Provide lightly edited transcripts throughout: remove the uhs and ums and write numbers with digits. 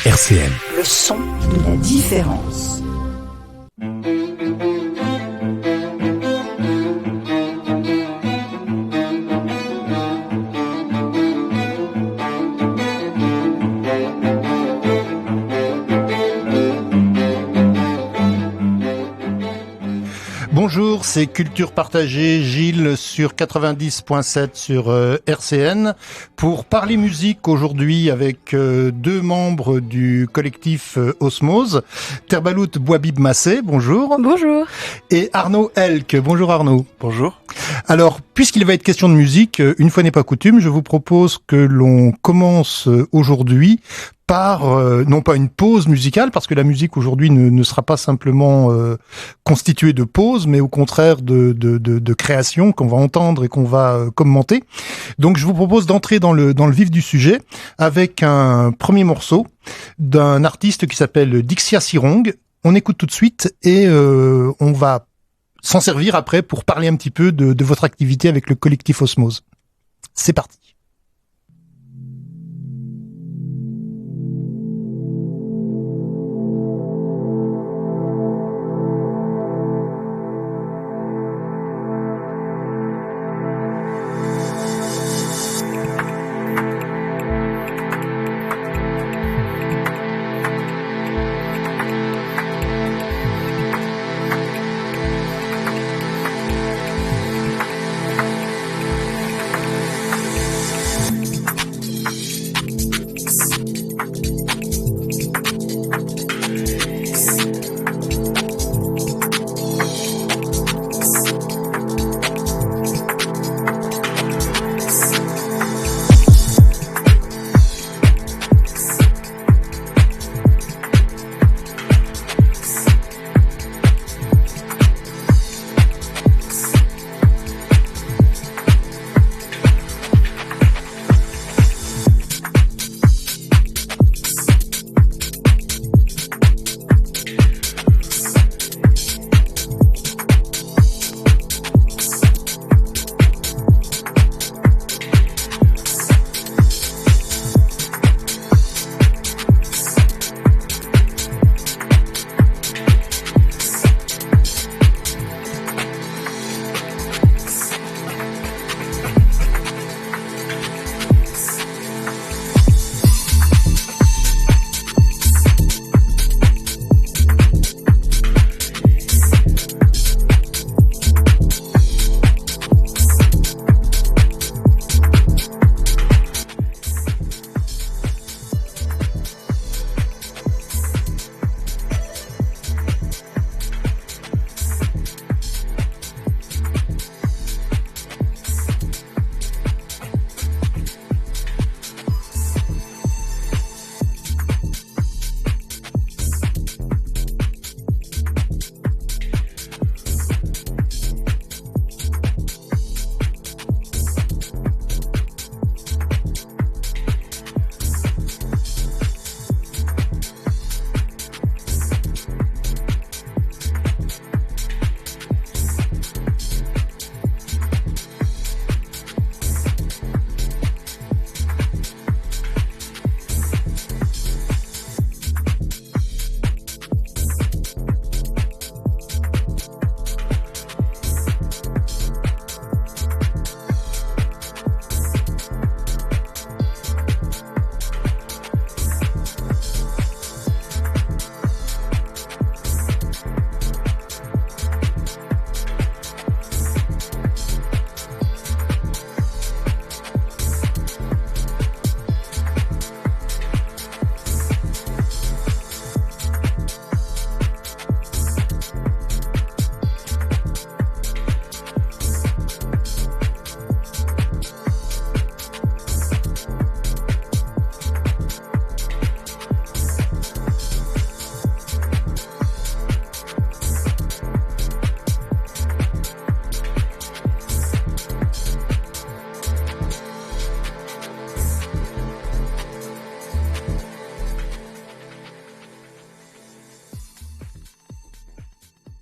RCN. Le son de la différence. Bonjour, c'est Culture Partagée, Gilles sur 90.7 sur RCN pour parler musique aujourd'hui avec deux membres du collectif Osmose, Terbalout Bouhabib Massé, bonjour. Bonjour. Et Arnaud Elk, bonjour Arnaud. Bonjour. Alors, puisqu'il va être question de musique, une fois n'est pas coutume, je vous propose que l'on commence aujourd'hui par, non pas une pause musicale, parce que la musique aujourd'hui ne sera pas simplement constituée de pauses, mais au contraire de créations qu'on va entendre et qu'on va commenter. Donc je vous propose d'entrer dans le vif du sujet avec un premier morceau d'un artiste qui s'appelle Dixia Sirong. On écoute tout de suite et on va s'en servir après pour parler un petit peu de votre activité avec le collectif Osmose. C'est parti.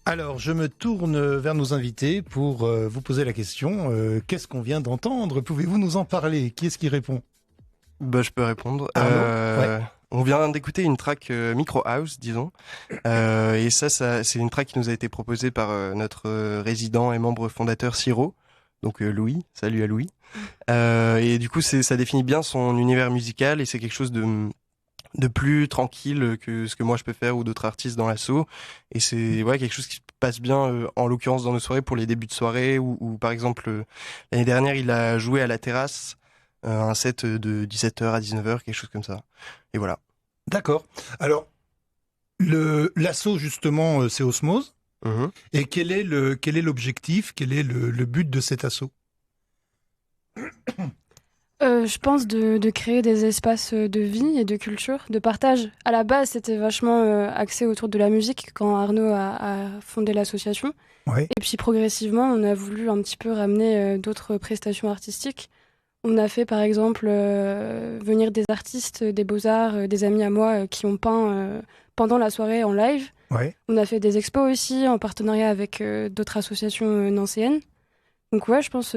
Alors, je me tourne vers nos invités pour vous poser la question. Qu'est-ce qu'on vient d'entendre? Pouvez-vous nous en parler? Qui est-ce qui répond? Je peux répondre. Ouais. On vient d'écouter une track Micro House, disons. Et ça, c'est une track qui nous a été proposée par notre résident et membre fondateur Siro. Donc Louis, salut à Louis. Et du coup, ça définit bien son univers musical et c'est quelque chose de plus tranquille que ce que moi je peux faire ou d'autres artistes dans l'assaut. Et c'est quelque chose qui passe bien, en l'occurrence dans nos soirées pour les débuts de soirée ou par exemple l'année dernière il a joué à la terrasse un set de 17h à 19h, quelque chose comme ça. Et voilà. D'accord. Alors, l'assaut justement, c'est Osmose. Mmh. Et quel est l'objectif, quel est le but de cet assaut? Je pense de créer des espaces de vie et de culture, de partage. À la base, c'était vachement axé autour de la musique quand Arnaud a fondé l'association. Ouais. Et puis progressivement, on a voulu un petit peu ramener d'autres prestations artistiques. On a fait par exemple venir des artistes, des beaux-arts, des amis à moi qui ont peint pendant la soirée en live. Ouais. On a fait des expos aussi en partenariat avec d'autres associations nancéennes. Donc ouais, je pense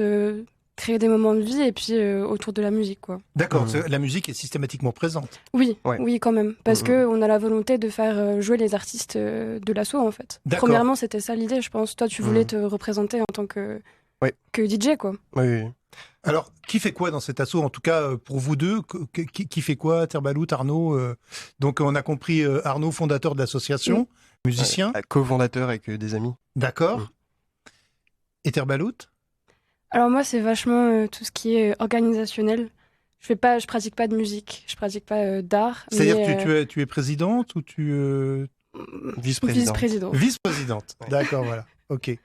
créer des moments de vie et puis autour de la musique, quoi. D'accord, la musique est systématiquement présente. Oui, Ouais. oui quand même. Parce que on a la volonté de faire jouer les artistes de l'asso, en fait. D'accord. Premièrement, c'était ça l'idée, je pense. Toi, tu voulais te représenter en tant que DJ, quoi. Oui. Alors, qui fait quoi dans cet assaut? En tout cas, pour vous deux, qui fait quoi? Terbalout, Arnaud. Donc, on a compris Arnaud, fondateur de l'association, musicien. Co-fondateur avec des amis. D'accord. Et Terbalout? Alors moi, c'est vachement tout ce qui est organisationnel. Je pratique pas de musique, je pratique pas d'art. C'est-à-dire que tu es présidente ou Vice-présidente. Vice-présidente. Vice-présidente. D'accord, voilà. Ok.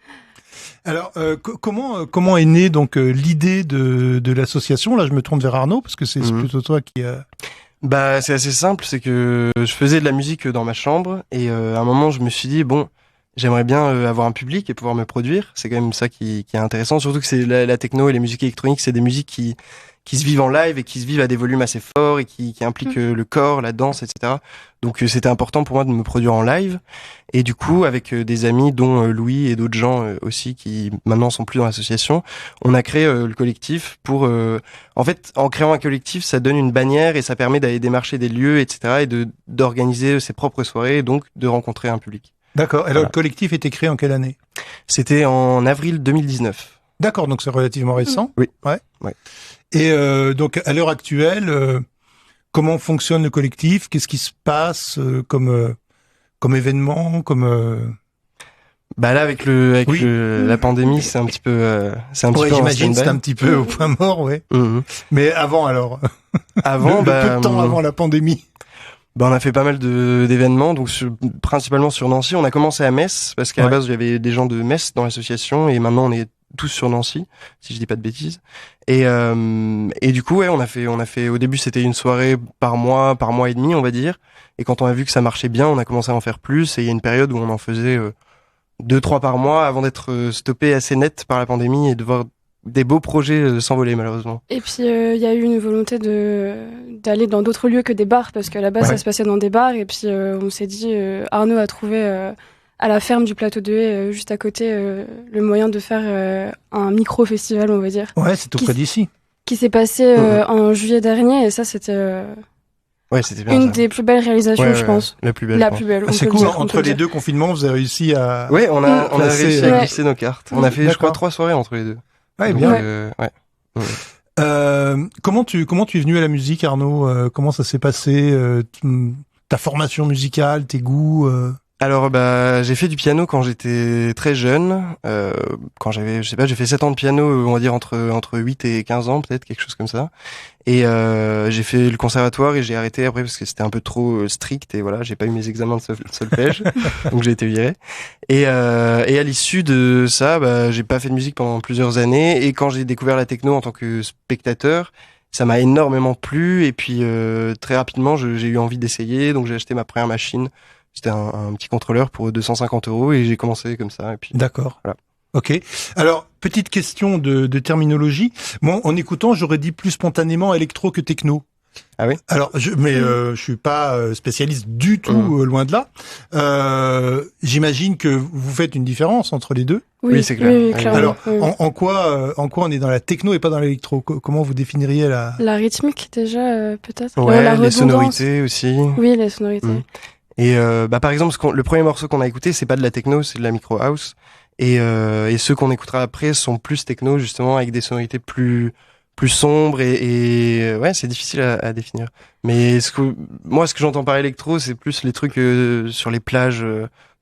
Alors, comment est née donc l'idée de l'association? Là, je me tourne vers Arnaud parce que c'est plutôt toi qui a. Bah, c'est assez simple, c'est que je faisais de la musique dans ma chambre et à un moment, je me suis dit bon, j'aimerais bien avoir un public et pouvoir me produire. C'est quand même ça qui est intéressant, surtout que c'est la techno et les musiques électroniques, c'est des musiques qui se vivent en live et qui se vivent à des volumes assez forts et qui impliquent le corps, la danse, etc. Donc c'était important pour moi de me produire en live. Et du coup, avec des amis, dont Louis et d'autres gens aussi qui maintenant sont plus dans l'association, on a créé le collectif pour... En fait, en créant un collectif, ça donne une bannière et ça permet d'aller démarcher des lieux, etc. et d'organiser ses propres soirées et donc de rencontrer un public. D'accord. Alors, le collectif était créé en quelle année? C'était en avril 2019. D'accord, donc c'est relativement récent. Oui. Ouais. Ouais. Et donc, à l'heure actuelle, comment fonctionne le collectif? Qu'est-ce qui se passe comme événement, Bah là, avec la pandémie, c'est un petit peu, j'imagine, c'est un petit peu au point mort, ouais. Mais avant, alors? Avant, peu de temps avant la pandémie. Bah, on a fait pas mal d'événements, donc principalement sur Nancy. On a commencé à Metz, parce qu'à la base, il y avait des gens de Metz dans l'association, et maintenant on est tous sur Nancy, si je dis pas de bêtises. Et du coup, on a fait, au début, c'était une soirée par mois et demi, on va dire. Et quand on a vu que ça marchait bien, on a commencé à en faire plus, et il y a une période où on en faisait 2-3 par mois avant d'être stoppé assez net par la pandémie et de voir des beaux projets s'envoler, malheureusement. Et puis il y a eu une volonté d'aller dans d'autres lieux que des bars, parce qu'à la base ça se passait dans des bars, et puis on s'est dit, Arnaud a trouvé à la ferme du plateau de Haye, juste à côté, le moyen de faire un micro-festival, on va dire. Ouais, c'est tout près d'ici. Qui s'est passé en juillet dernier, et ça c'était c'était bien, une des plus belles réalisations, je pense. La plus belle. La plus belle. C'est cool, entre les deux confinements, vous avez réussi à... Ouais, on a réussi à glisser nos cartes. On a fait, je crois, 3 soirées entre les deux. Ouais, donc, bien. Comment tu es venu à la musique, Arnaud? Comment ça s'est passé? Ta formation musicale, tes goûts? Alors, j'ai fait du piano quand j'étais très jeune. Quand j'avais, je sais pas, j'ai fait 7 ans de piano, on va dire entre 8 et 15 ans, peut-être, quelque chose comme ça. Et j'ai fait le conservatoire et j'ai arrêté après parce que c'était un peu trop strict et voilà, j'ai pas eu mes examens de solfège, donc j'ai été viré. Et à l'issue de ça, j'ai pas fait de musique pendant plusieurs années. Et quand j'ai découvert la techno en tant que spectateur, ça m'a énormément plu. Et puis très rapidement, j'ai eu envie d'essayer, donc j'ai acheté ma première machine. C'était un petit contrôleur pour 250 € et j'ai commencé comme ça. Et puis, d'accord. Voilà. Ok. Alors, petite question de terminologie. Moi, en écoutant, j'aurais dit plus spontanément électro que techno. Ah oui. Alors, je suis pas spécialiste du tout, loin de là. J'imagine que vous faites une différence entre les deux. Oui, c'est clair. Oui, clairement. Alors, en quoi on est dans la techno et pas dans l'électro? Comment vous définiriez la rythmique déjà, peut-être. Ouais, la les redondance. sonorités aussi. Oui, les sonorités. Et par exemple, le premier morceau qu'on a écouté, c'est pas de la techno, c'est de la micro house. Et ceux qu'on écoutera après sont plus techno, justement, avec des sonorités plus sombres et ouais, c'est difficile à définir. Mais ce que j'entends par électro, c'est plus les trucs sur les plages,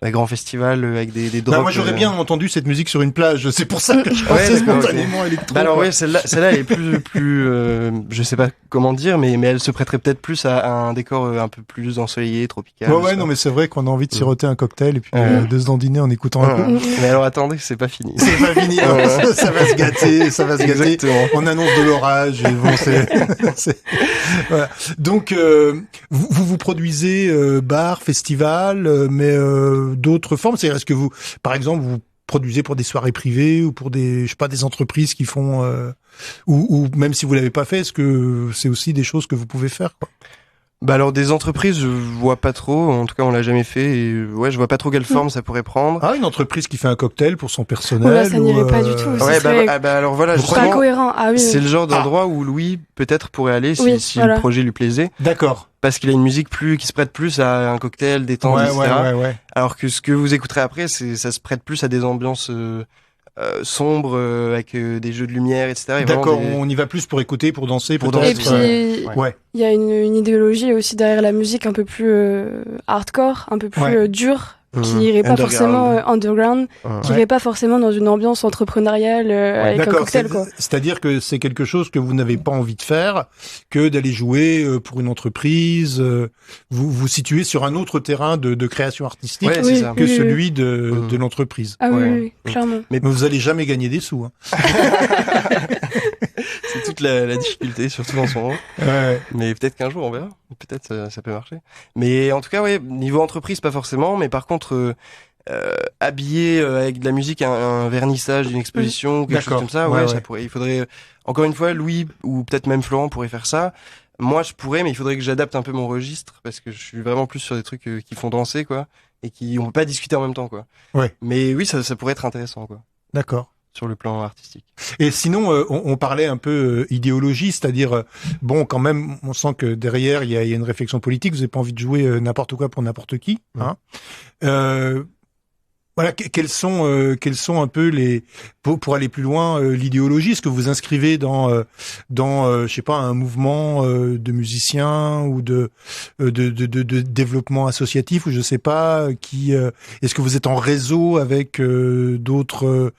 les grands festivals avec des drops. Moi, j'aurais bien entendu cette musique sur une plage. C'est pour ça que je pensais spontanément électro. Bah alors ouais, celle-là, elle est plus je sais pas comment dire, mais elle se prêterait peut-être plus à un décor un peu plus ensoleillé, tropical. Ouais, non, mais c'est vrai qu'on a envie de siroter un cocktail et puis de se dandiner en écoutant un peu. Mais alors attendez, c'est pas fini. C'est pas fini. Ça va se gâter, ça va se gâter. Exactement. On annonce de l'orage. Et bon, voilà. Donc, vous produisez bar, festival, mais d'autres formes. C'est est-ce que vous, par exemple, vous produisez pour des soirées privées ou pour des, je sais pas, des entreprises qui font, ou même si vous l'avez pas fait, est-ce que c'est aussi des choses que vous pouvez faire, quoi? Bah alors des entreprises, je vois pas trop. En tout cas, on l'a jamais fait. Et ouais, je vois pas trop quelle forme ça pourrait prendre. Ah, une entreprise qui fait un cocktail pour son personnel. Là, ça n'irait pas du tout. Ouais, bah alors voilà, c'est pas cohérent. Ah oui. C'est le genre d'endroit où Louis peut-être pourrait aller si le projet lui plaisait. D'accord. Parce qu'il a une musique qui se prête plus à un cocktail, détente, etc. Ouais. Alors que ce que vous écouterez après, ça se prête plus à des ambiances sombres avec des jeux de lumière, etc. Et d'accord, on y va plus pour écouter, pour danser, pour danser. Et puis, il y a une idéologie aussi derrière la musique un peu plus hardcore, un peu plus dure, qui irait pas forcément underground, qui irait pas forcément dans une ambiance entrepreneuriale avec un cocktail, quoi. C'est-à-dire que c'est quelque chose que vous n'avez pas envie de faire, que d'aller jouer pour une entreprise. Vous vous situez sur un autre terrain de création artistique que celui de l'entreprise. Ah oui, clairement. Mais vous allez jamais gagner des sous. Hein. C'est toute la difficulté, surtout en ce moment. Ouais. Mais peut-être qu'un jour on verra. Peut-être ça peut marcher. Mais en tout cas, ouais, niveau entreprise, pas forcément. Mais par contre, habillé avec de la musique, un vernissage d'une exposition, quelque chose comme ça, ça pourrait. Il faudrait, encore une fois, Louis ou peut-être même Florent pourrait faire ça. Moi, je pourrais, mais il faudrait que j'adapte un peu mon registre parce que je suis vraiment plus sur des trucs qui font danser, quoi, et on peut pas discuter en même temps, quoi. Ouais. Mais oui, ça pourrait être intéressant, quoi. D'accord. Sur le plan artistique. Et sinon, on parlait un peu idéologie, c'est-à-dire, bon, quand même, on sent que derrière, il y a une réflexion politique, vous n'avez pas envie de jouer n'importe quoi pour n'importe qui. Hein. Voilà, quels sont un peu pour aller plus loin, l'idéologie? Est-ce que vous inscrivez dans je sais pas, un mouvement de musiciens ou de développement associatif, ou je sais pas, est-ce que vous êtes en réseau avec d'autres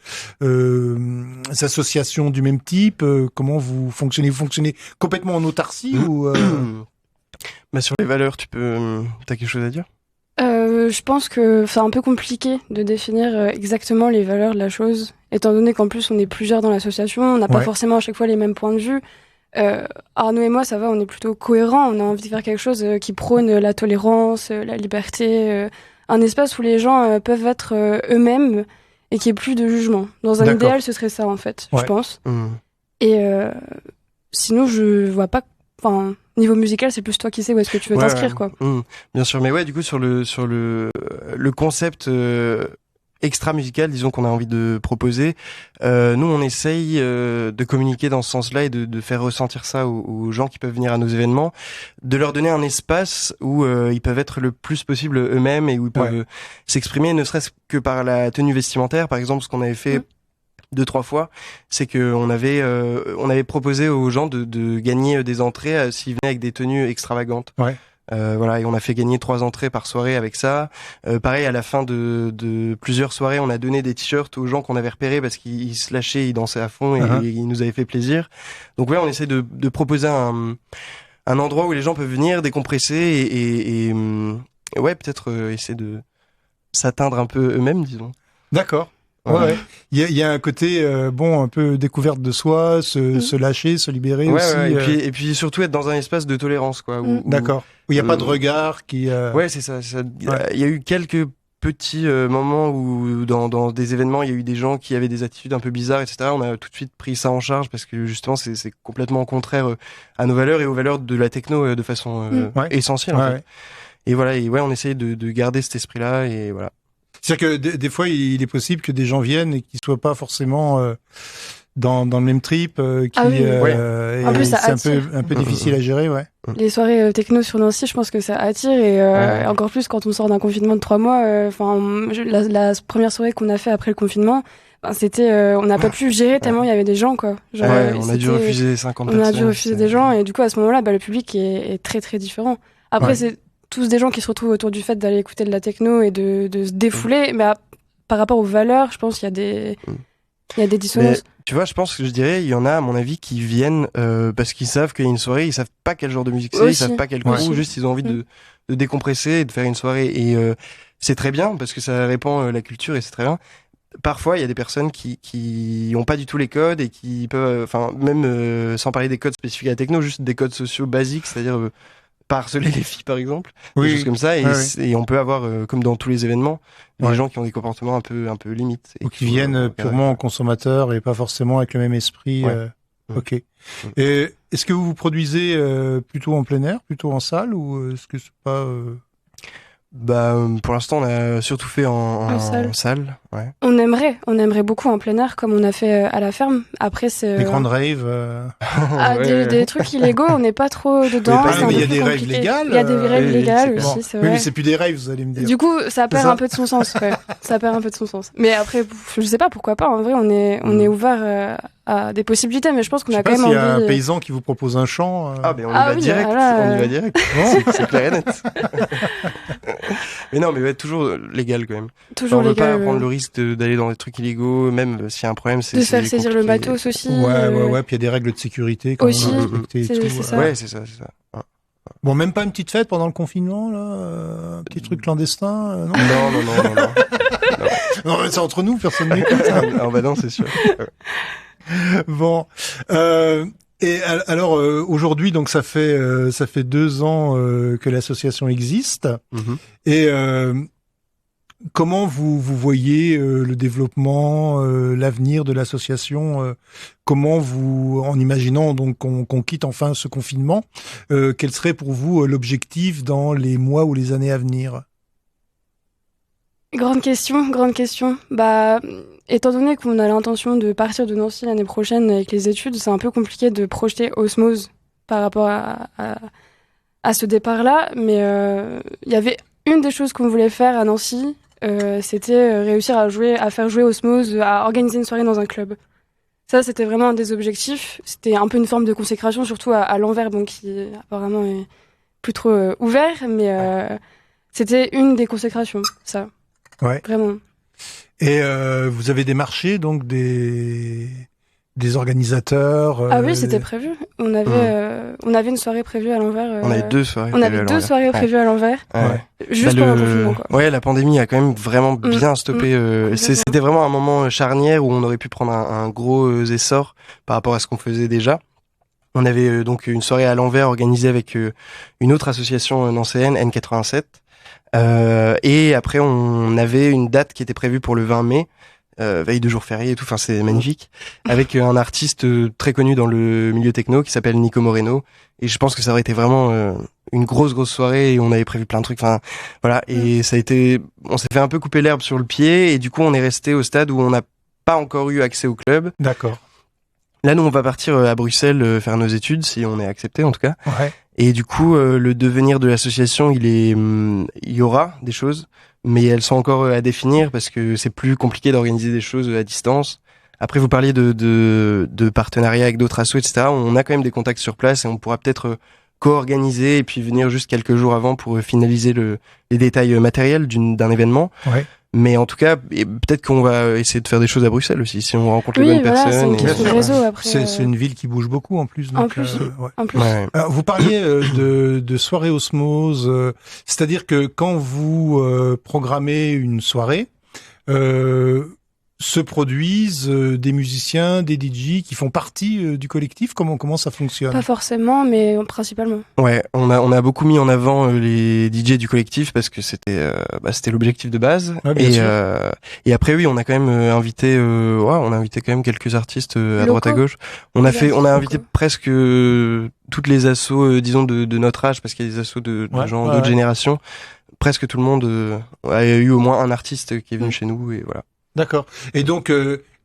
associations du même type? Comment vous fonctionnez? Vous fonctionnez complètement en autarcie ou Bah sur les valeurs, t'as quelque chose à dire? Je pense que c'est un peu compliqué de définir exactement les valeurs de la chose, étant donné qu'en plus on est plusieurs dans l'association, on n'a pas forcément à chaque fois les mêmes points de vue. Arnaud et moi, ça va, on est plutôt cohérents, on a envie de faire quelque chose qui prône la tolérance, la liberté, un espace où les gens peuvent être eux-mêmes et qu'il n'y ait plus de jugement. Dans un idéal, ce serait ça en fait, je pense. Et sinon, je vois pas... Enfin, niveau musical, c'est plus toi qui sais où est-ce que tu veux t'inscrire, quoi. Bien sûr, mais ouais, du coup, sur le concept extra musical, disons, qu'on a envie de proposer, nous, on essaye de communiquer dans ce sens-là et de faire ressentir ça aux gens qui peuvent venir à nos événements, de leur donner un espace où ils peuvent être le plus possible eux-mêmes et où ils peuvent s'exprimer, ne serait-ce que par la tenue vestimentaire. Par exemple, ce qu'on avait fait 2-3 fois, c'est que on avait proposé aux gens de gagner des entrées s'ils venaient avec des tenues extravagantes. Voilà, et on a fait gagner 3 entrées par soirée avec ça. Pareil, à la fin de plusieurs soirées, on a donné des t-shirts aux gens qu'on avait repérés parce qu'ils se lâchaient, ils dansaient à fond et ils nous avaient fait plaisir. Donc ouais, on essaie de proposer un endroit où les gens peuvent venir décompresser et ouais, peut-être essayer de s'atteindre un peu eux-mêmes, disons. D'accord. Ouais. Il y a un côté un peu découverte de soi, se lâcher, se libérer aussi. Et puis surtout être dans un espace de tolérance, quoi. D'accord. Où il y a pas de regard qui. Ouais, c'est ça. Il y a eu quelques petits moments où dans des événements il y a eu des gens qui avaient des attitudes un peu bizarres, etc. On a tout de suite pris ça en charge parce que justement c'est complètement contraire à nos valeurs et aux valeurs de la techno de façon essentielle. En fait. Et voilà, on essaye de garder cet esprit-là et voilà. C'est-à-dire que des fois il est possible que des gens viennent et qu'ils soient pas forcément dans le même trip, en plus, ça c'est un peu difficile à gérer, ouais. Les soirées techno sur Nancy, je pense que ça attire et encore plus quand on sort d'un confinement de 3 mois. La première soirée qu'on a fait après le confinement, c'était, on n'a pas pu gérer tellement il y avait des gens, quoi. Genre, on a dû refuser 50 personnes. On a dû refuser des gens et du coup à ce moment-là, le public est très très différent. Après, c'est tous des gens qui se retrouvent autour du fait d'aller écouter de la techno et de se défouler, mais par rapport aux valeurs, je pense qu'il y a des dissonances. Tu vois, je pense que je dirais, il y en a, à mon avis, qui viennent parce qu'ils savent qu'il y a une soirée, ils savent pas quel genre de musique c'est, ils savent pas quel crew, juste ils ont envie de décompresser et de faire une soirée. Et c'est très bien parce que ça répand la culture et c'est très bien. Parfois, il y a des personnes qui ont pas du tout les codes et qui peuvent, même sans parler des codes spécifiques à la techno, juste des codes sociaux basiques, c'est-à-dire pas harceler les filles, par exemple, des choses comme ça. Et on peut avoir, comme dans tous les événements, des gens qui ont des comportements un peu limites. Ou qui viennent purement en consommateur et pas forcément avec le même esprit. Ok. Et est-ce que vous produisez plutôt en plein air, plutôt en salle, ou est-ce que c'est pas... pour l'instant, on a surtout fait en salle. Ouais. On aimerait beaucoup en plein air, comme on a fait à la ferme. Après, c'est... Des grandes raves des trucs illégaux, on n'est pas trop dedans. Mais il y a des raves légales. Il y a des raves légales aussi, c'est vrai. Oui, mais c'est plus des raves, vous allez me dire. Du coup, ça perd un peu de son sens, Ça perd un peu de son sens. Mais après, je sais pas, pourquoi pas. En vrai, on est ouvert à des possibilités, mais je pense qu'on a quand même envie... s'il y a un paysan qui vous propose un chant... on y va direct. On y va direct. C'est clair et net. Mais non, mais toujours légal quand même. Toujours légal. On veut pas prendre le risque d'aller dans des trucs illégaux, même s'il y a un problème, c'est de faire saisir le matos aussi. Ouais, puis il y a des règles de sécurité quand aussi, on a respecté et tout. C'est ça. Bon, même pas une petite fête pendant le confinement, là, un petit truc clandestin, non. Non, mais c'est entre nous, personne n'écoute. Non, c'est sûr. Bon, et alors aujourd'hui, donc ça fait 2 ans que l'association existe. Et comment vous voyez le développement, l'avenir de l'association, comment vous, en imaginant donc qu'on quitte enfin ce confinement, quel serait pour vous l'objectif dans les mois ou les années à venir? Grande question. Étant donné qu'on a l'intention de partir de Nancy l'année prochaine avec les études, c'est un peu compliqué de projeter Osmose par rapport à ce départ-là, mais il y avait une des choses qu'on voulait faire à Nancy, c'était réussir à faire jouer Osmose, à organiser une soirée dans un club. Ça, c'était vraiment un des objectifs. C'était un peu une forme de consécration, surtout à l'Anvers, qui apparemment est plus trop ouvert, mais c'était une des consécrations, ça. Ouais. Vraiment. Et vous avez démarché donc des organisateurs. Ah oui, c'était prévu. On avait une soirée prévue à l'Anvers. On avait 2 soirées. On avait 2 soirées prévues à l'Anvers. Juste pendant le confinement, quoi. Ouais, la pandémie a quand même vraiment bien stoppé. C'était vraiment un moment charnière où on aurait pu prendre un gros essor par rapport à ce qu'on faisait déjà. On avait donc une soirée à l'Anvers organisée avec une autre association nancéenne, N87. Et après, on avait une date qui était prévue pour le 20 mai, veille de jour férié et tout. Enfin, c'est magnifique. Avec un artiste très connu dans le milieu techno qui s'appelle Nico Moreno. Et je pense que ça aurait été vraiment une grosse soirée et on avait prévu plein de trucs. Enfin, voilà. Et on s'est fait un peu couper l'herbe sur le pied et du coup, on est resté au stade où on n'a pas encore eu accès au club. D'accord. Là, nous, on va partir à Bruxelles faire nos études, si on est accepté en tout cas. Ouais. Et du coup, le devenir de l'association, il y aura des choses, mais elles sont encore à définir parce que c'est plus compliqué d'organiser des choses à distance. Après, vous parliez de partenariats avec d'autres assos, etc. On a quand même des contacts sur place et on pourra peut-être co-organiser et puis venir juste quelques jours avant pour finaliser les détails matériels d'un événement. Ouais. Mais en tout cas, peut-être qu'on va essayer de faire des choses à Bruxelles aussi, si on rencontre les bonnes personnes. C'est une question de réseau, après. C'est une ville qui bouge beaucoup en plus. Donc, en plus. Ouais. Alors, vous parliez de soirée Osmose, c'est-à-dire que quand vous programmez une soirée, se produisent des musiciens, des DJ qui font partie du collectif? Comment ça fonctionne? Pas forcément, mais principalement. Ouais, on a beaucoup mis en avant les DJ du collectif parce que c'était l'objectif de base. Ouais, bien sûr. Et après oui, on a quand même invité on a invité quand même quelques artistes à Locaux. droite à gauche. On a invité presque toutes les assos disons de notre âge parce qu'il y a des assos de gens d'autres générations. Presque tout le monde a eu au moins un artiste qui est venu chez nous et voilà. D'accord. Et donc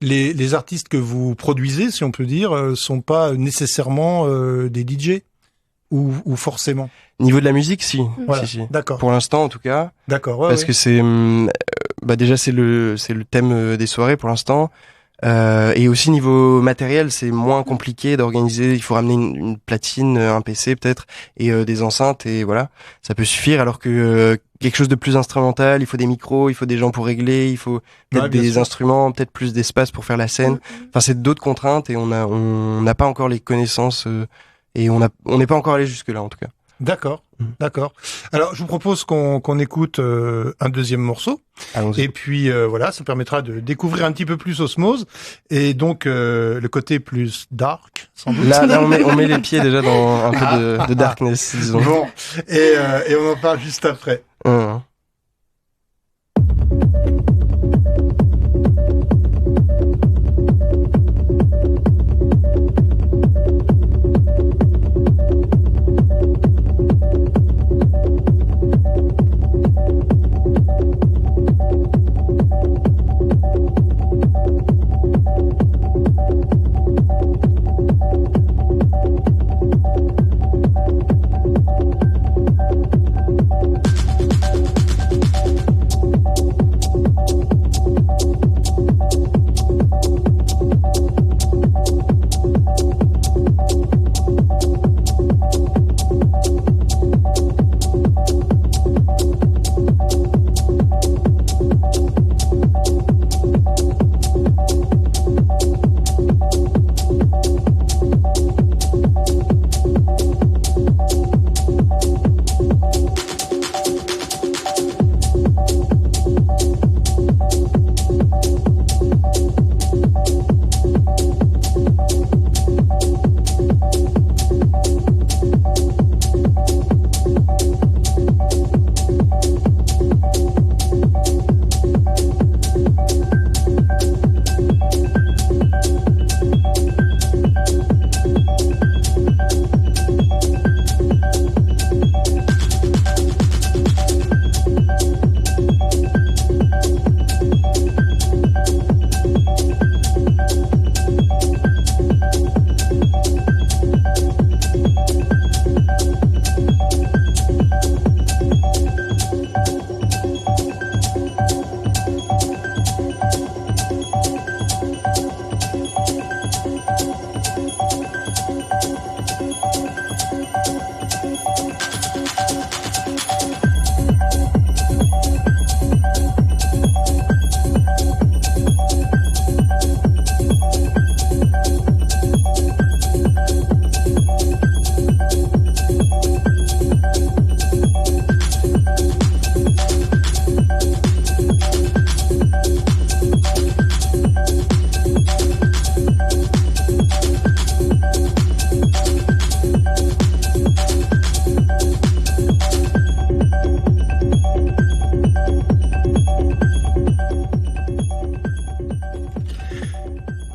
les artistes que vous produisez, si on peut dire, sont pas nécessairement des DJ ou forcément. Niveau de la musique, si. Voilà. Si. D'accord. Pour l'instant, en tout cas. D'accord. Parce que c'est déjà c'est le thème des soirées pour l'instant. Et aussi niveau matériel, c'est moins compliqué d'organiser. Il faut ramener une platine, un PC peut-être, et des enceintes, et voilà, ça peut suffire. Alors que quelque chose de plus instrumental, il faut des micros, il faut des gens pour régler, il faut peut-être des instruments, peut-être plus d'espace pour faire la scène. Enfin, c'est d'autres contraintes, et on n'a pas encore les connaissances, et on n'est pas encore allé jusque là en tout cas. D'accord, d'accord. Alors, je vous propose qu'on écoute un deuxième morceau. Allons-y. Et puis, voilà, ça permettra de découvrir un petit peu plus Osmose. Et donc, le côté plus dark, sans doute. Là on met les pieds déjà dans un peu de darkness, disons. Bon, et on en parle juste après.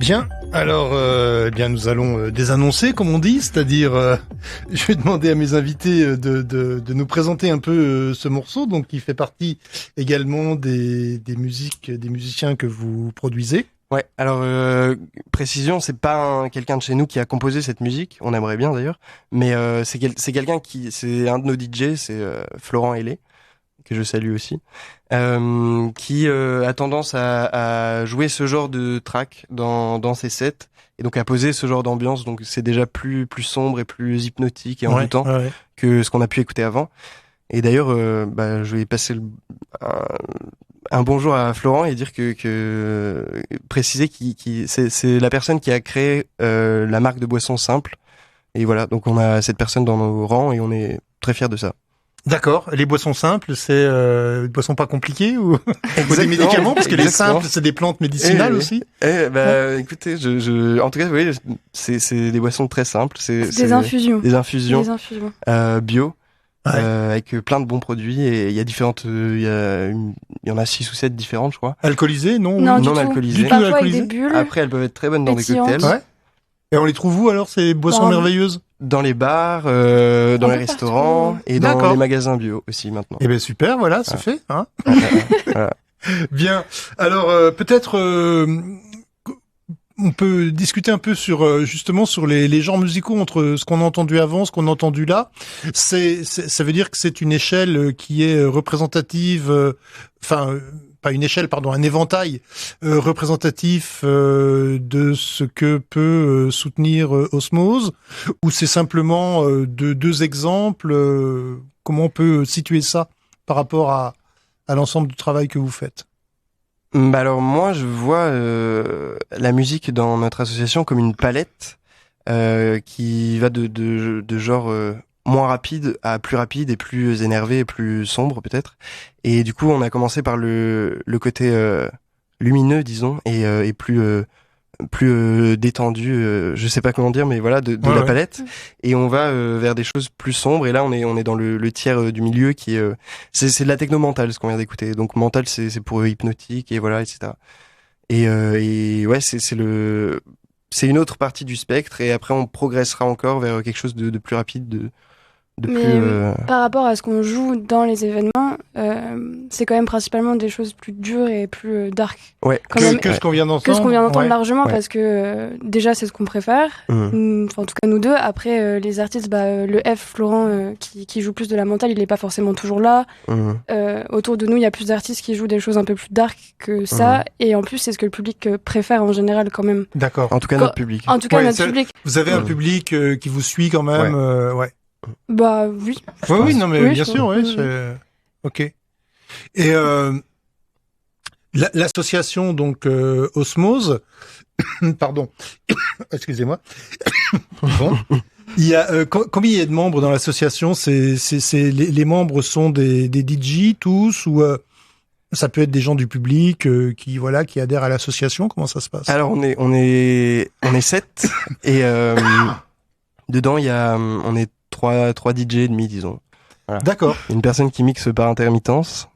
Bien, alors bien nous allons désannoncer comme on dit, c'est-à-dire je vais demander à mes invités de nous présenter un peu ce morceau, donc qui fait partie également des musiciens que vous produisez. Ouais, alors précision, c'est pas quelqu'un de chez nous qui a composé cette musique, on aimerait bien d'ailleurs, mais c'est quelqu'un c'est un de nos DJ, c'est Florent Hellé, que je salue aussi, qui a tendance à jouer ce genre de track dans ses sets, et donc à poser ce genre d'ambiance, donc c'est déjà plus sombre et plus hypnotique et envoûtant que ce qu'on a pu écouter avant. Et d'ailleurs, je vais passer un bonjour à Florent et dire que préciser c'est la personne qui a créé la marque de boissons Simple. Et voilà, donc on a cette personne dans nos rangs et on est très fiers de ça. D'accord. Les boissons simples, c'est des boissons pas compliquées ou des médicaments, parce que les Exactement. simples, c'est des plantes médicinales aussi. Écoutez, en tout cas, oui, c'est des boissons très simples. C'est Des infusions. Des infusions Des infusions. bio. Ouais. Avec plein de bons produits et il y a différentes, il y en a 6 ou 7 différentes, je crois. Alcoolisées, non? Non, du Non tout. alcoolisées. Du tout Parfois avec alcoolisées. des bulles. Après, elles peuvent être très bonnes dans des Pétillantes. cocktails, Ouais. Et on les trouve où alors, ces boissons Bon, merveilleuses? dans les bars, dans les peu restaurants partout. et dans D'accord. les magasins bio aussi maintenant. Eh ben super, voilà, c'est fait. Hein. Voilà. Bien. Alors peut-être on peut discuter un peu sur justement sur les genres musicaux entre ce qu'on a entendu avant, ce qu'on a entendu là. Ça veut dire que c'est une échelle qui est représentative, pas une échelle, pardon, un éventail représentatif de ce que peut soutenir Osmose, ou c'est simplement deux exemples. Comment on peut situer ça par rapport à l'ensemble du travail que vous faites? Bah alors moi je vois la musique dans notre association comme une palette qui va de genre moins rapide à plus rapide et plus énervé et plus sombre peut-être. Et du coup on a commencé par le côté lumineux disons et plus détendu, je sais pas comment dire, mais voilà, de la palette. Et on va vers des choses plus sombres. Et là, on est dans le tiers du milieu qui est, c'est de la techno mentale, ce qu'on vient d'écouter. Donc mental, c'est pour hypnotique et voilà, etc. Et ouais, c'est une autre partie du spectre. Et après, on progressera encore vers quelque chose de plus rapide, de Mais plus. par rapport à ce qu'on joue dans les événements, c'est quand même principalement des choses plus dures et plus dark. Ouais. Quand même, Que ce qu'on vient d'entendre. que ce qu'on vient d'entendre Ouais. largement, Ouais. parce que déjà c'est ce qu'on préfère. Enfin, en tout cas nous deux. Après les artistes, le F, Florent, qui joue plus de la mentale, il est pas forcément toujours là. Autour de nous, il y a plus d'artistes qui jouent des choses un peu plus dark que ça. Et en plus, c'est ce que le public préfère en général quand même. D'accord. En tout cas, notre public. En tout cas, Ouais, notre ça- public. Vous avez un public qui vous suit quand même. Ouais. Bah oui. Oui, non, mais Oui, bien je sûr, pense. oui. Ok. Et l'association donc Osmose, pardon, excusez-moi. Bon. Il y a combien il y a de membres dans l'association? Les membres sont des DJ tous, ou ça peut être des gens du public qui adhèrent à l'association? Comment ça se passe? Alors on est 7 et dedans on est 3 DJ et demi disons. Voilà. D'accord. Une personne qui mixe par intermittence.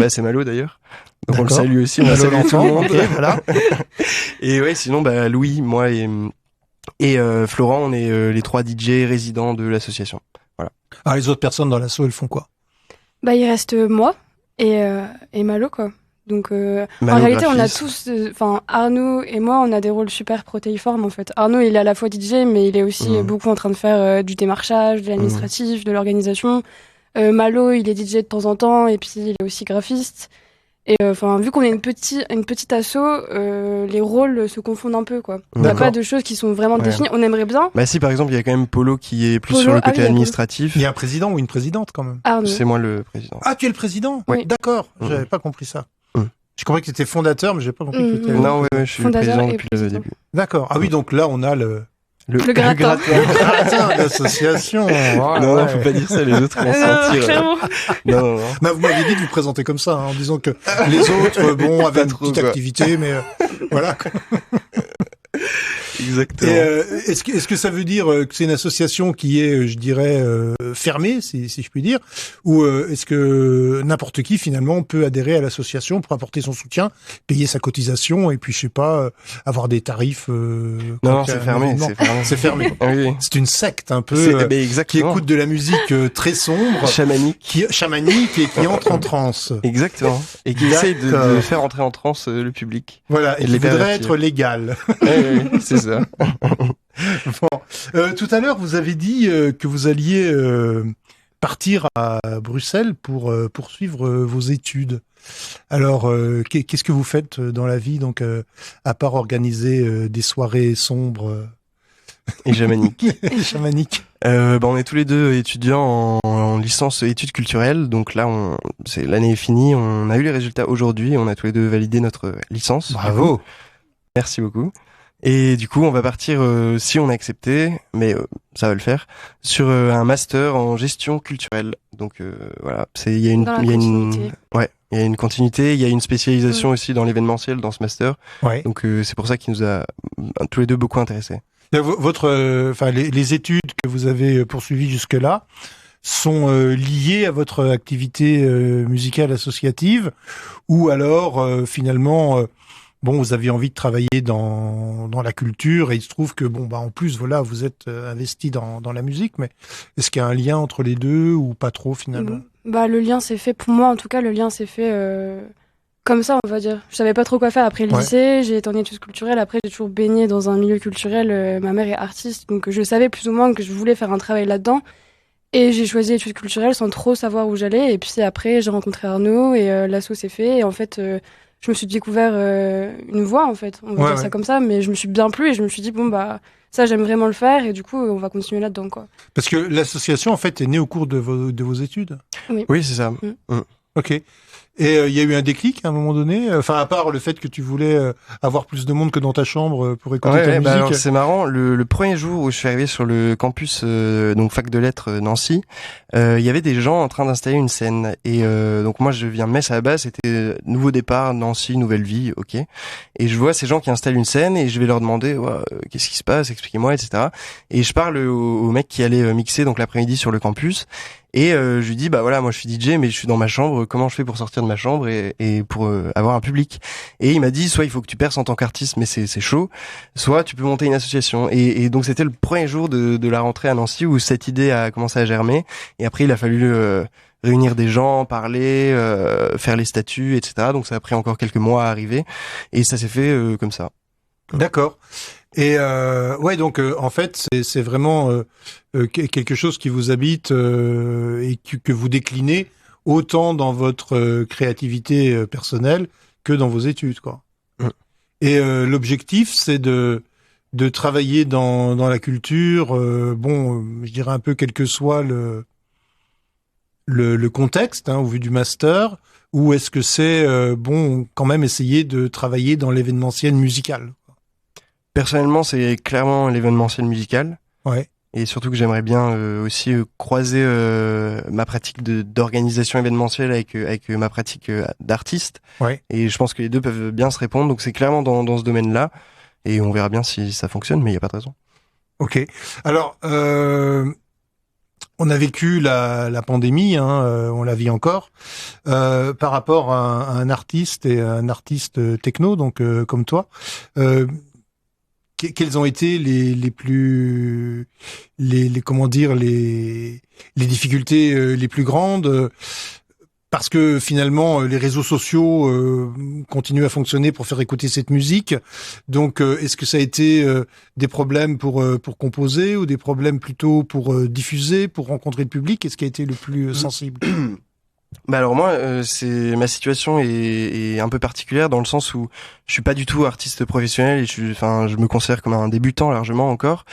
C'est Malo d'ailleurs. Donc on le D'accord. salue aussi, on Malo salue tout le l'entend, monde. ok, voilà. Et ouais, sinon Louis, moi et Florent, on est les 3 DJ résidents de l'association. Voilà. Alors les autres personnes dans l'asso, elles font quoi? Il reste moi et Malo, quoi. Donc, en Malo, réalité, on a graphiste. tous, Arnaud et moi, on a des rôles super protéiformes, en fait. Arnaud, il est à la fois DJ, mais il est aussi beaucoup en train de faire du démarchage, de l'administratif, de l'organisation. Malo, il est DJ de temps en temps, et puis il est aussi graphiste. Et vu qu'on est une petite asso, les rôles se confondent un peu, quoi. Il n'y a D'accord. pas de choses qui sont vraiment définies. On aimerait bien. Si par exemple, il y a quand même Polo qui est plus Polo, sur le ah oui, côté d'accord. administratif. Il y a un président ou une présidente quand même. Arnaud. C'est moi le président. Ah, tu es le président? Oui. D'accord. Mhm. J'avais pas compris ça. Mhm. Je compris que tu étais fondateur, mais j'ai pas compris que tu étais... Non, ouais, je suis le Fondateur président et depuis le président. début. D'accord. Ah oui, donc là, on a le gratin. gratin d'association. Non, faut pas dire ça, les autres vont se sentir. Clairement. Non. Bah, vous m'aviez dit de vous présenter comme ça, en disant que les autres, avaient Pas une trop, petite quoi. activité, mais voilà. Exactement. Et est-ce que ça veut dire que c'est une association qui est, je dirais, fermée, si je puis dire, ou est-ce que n'importe qui finalement peut adhérer à l'association pour apporter son soutien, payer sa cotisation et puis je sais pas, avoir des tarifs Non, quand il y a c'est un fermé. événement. C'est fermé. Oui. C'est une secte un peu qui Exactement. écoute de la musique très sombre, Chamanique. chamanique et qui entre en transe. Exactement. Et qui essaye de D'accord. faire entrer en transe le public. Voilà, et Et qui les voudrait pervertir. être légal. Oui, c'est ça. Tout à l'heure, vous avez dit que vous alliez partir à Bruxelles pour poursuivre vos études. Alors, qu'est-ce que vous faites dans la vie, donc, à part organiser des soirées sombres Et chamanique. et chamaniques? On est tous les deux étudiants en licence études culturelles. Donc là, l'année est finie. On a eu les résultats aujourd'hui. On a tous les deux validé notre licence. Bravo. Merci beaucoup. Et du coup, on va partir, si on a accepté, mais ça va le faire, sur un master en gestion culturelle. Donc voilà, il y a une, Dans la il y a continuité. il y a une continuité, il y a une spécialisation aussi dans l'événementiel dans ce master. Ouais. Donc c'est pour ça qu'il nous a tous les deux beaucoup intéressés. Les études que vous avez poursuivies jusque-là sont liées à votre activité musicale associative, ou alors finalement, vous aviez envie de travailler dans la culture, et il se trouve que en plus voilà, vous êtes investi dans la musique, mais est-ce qu'il y a un lien entre les deux ou pas trop finalement? Le lien s'est fait, pour moi en tout cas, le lien s'est fait comme ça, on va dire. Je savais pas trop quoi faire après le lycée, j'ai été en études culturelles, après j'ai toujours baigné dans un milieu culturel, ma mère est artiste, donc je savais plus ou moins que je voulais faire un travail là-dedans, et j'ai choisi études culturelles sans trop savoir où j'allais, et puis après j'ai rencontré Arnaud, et l'asso s'est fait, et en fait je me suis découvert une voie, en fait, on va dire ça comme ça, mais je me suis bien plu, et je me suis dit ça j'aime vraiment le faire, et du coup on va continuer là-dedans, quoi. Parce que l'association en fait est née au cours de vos études. Oui, c'est ça. Ok. Et il y a eu un déclic à un moment donné, à part le fait que tu voulais avoir plus de monde que dans ta chambre pour écouter ta musique. Alors, c'est marrant, le premier jour où je suis arrivé sur le campus donc fac de lettres Nancy, il y avait des gens en train d'installer une scène, et donc moi je viens de Metz à la base, c'était nouveau départ, Nancy, nouvelle vie, ok. Et je vois ces gens qui installent une scène, et je vais leur demander qu'est-ce qui se passe, expliquez-moi, etc. Et je parle au mec qui allait mixer donc l'après-midi sur le campus. Et je lui dis moi je suis DJ, mais je suis dans ma chambre, comment je fais pour sortir de ma chambre et pour avoir un public? Et il m'a dit soit il faut que tu perces en tant qu'artiste, mais c'est chaud, soit tu peux monter une association. Et donc c'était le premier jour de la rentrée à Nancy où cette idée a commencé à germer, et après il a fallu réunir des gens, parler, faire les statuts, etc. Donc ça a pris encore quelques mois à arriver, et ça s'est fait comme ça. D'accord. Et donc en fait c'est vraiment quelque chose qui vous habite et que vous déclinez autant dans votre créativité personnelle que dans vos études, quoi. Et l'objectif c'est de travailler dans la culture, je dirais un peu quel que soit le contexte au vu du master, ou est-ce que c'est quand même essayer de travailler dans l'événementiel musical? Personnellement, c'est clairement l'événementiel musical. Ouais. Et surtout que j'aimerais bien aussi croiser ma pratique d'organisation événementielle avec ma pratique d'artiste. Ouais. Et je pense que les deux peuvent bien se répondre. Donc c'est clairement dans ce domaine-là. Et on verra bien si ça fonctionne, mais il n'y a pas de raison. Ok. Alors, on a vécu la pandémie, on la vit encore, par rapport à un artiste et un artiste techno, donc comme toi. Quelles ont été les difficultés les plus grandes, parce que finalement les réseaux sociaux continuent à fonctionner pour faire écouter cette musique. Donc est-ce que ça a été des problèmes pour composer, ou des problèmes plutôt pour diffuser, pour rencontrer le public? Qu'est-ce qui a été le plus sensible? Alors moi, ma situation est un peu particulière dans le sens où je suis pas du tout artiste professionnel, et je me considère comme un débutant largement encore.